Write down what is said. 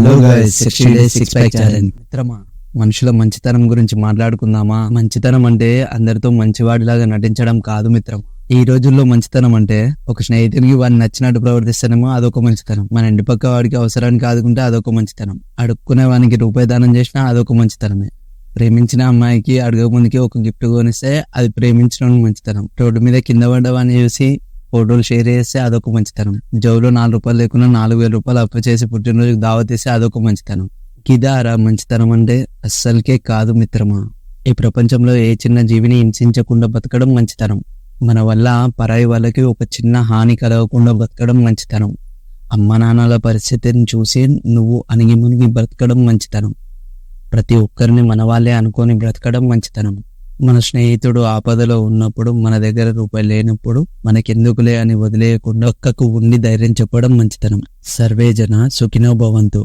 Hello guys, 60 days 6 pack challenge. మిత్రమా, మనుషుల మంచితనం గురించి మాట్లాడుకుందామా? మంచితనం అంటే అందరితో మంచివాడిలాగా నటించడం కాదు మిత్రం. ఈ రోజుల్లో మంచితనం అంటే ఒక స్నేహితునికి వాడిని నచ్చినట్టు ప్రవర్తిస్తానేమో అదొక మంచితనం. మన ఇంటి పక్క వాడికి అవసరానికి ఆదుకుంటే అదొక మంచితనం. అడుక్కునే వానికి రూపాయి దానం చేసినా అదొక మంచితనమే. ప్రేమించిన అమ్మాయికి అడగక ముందుకి ఒక గిఫ్ట్ కొనిస్తే అది ప్రేమించడం మంచితనం. రోడ్డు మీద కింద పడ్డవాన్ని చూసి ఫోటోలు షేర్ చేస్తే అదొక మంచితనం. జోలో 4 రూపాయలు లేకుండా 4,000 రూపాయలు అప్పు చేసి పుట్టినరోజుకి దావత్ ఇస్తే అదొక మంచితనం. కిదారా మంచితనం అంటే? అస్సలకే కాదు మిత్రమా. ఈ ప్రపంచంలో ఏ చిన్న జీవిని హింసించకుండా బతకడం మంచితనం. మన వల్ల పరాయి వాళ్ళకి ఒక చిన్న హాని కలగకుండా బతకడం మంచితనం. అమ్మ నాన్నల పరిస్థితిని చూసి నువ్వు అణిగి మునిగి బ్రతకడం మంచితనం. ప్రతి ఒక్కరిని మన వాళ్ళే అనుకొని బ్రతకడం మంచితనం. మన స్నేహితుడు ఆపదలో ఉన్నప్పుడు, మన దగ్గర రూపాయలు లేనప్పుడు మనకెందుకులే అని వదిలేయకుండా ఒక్కకు ఉండి ధైర్యం చెప్పడం మంచితనం. సర్వే జన సుఖినో భవంతు.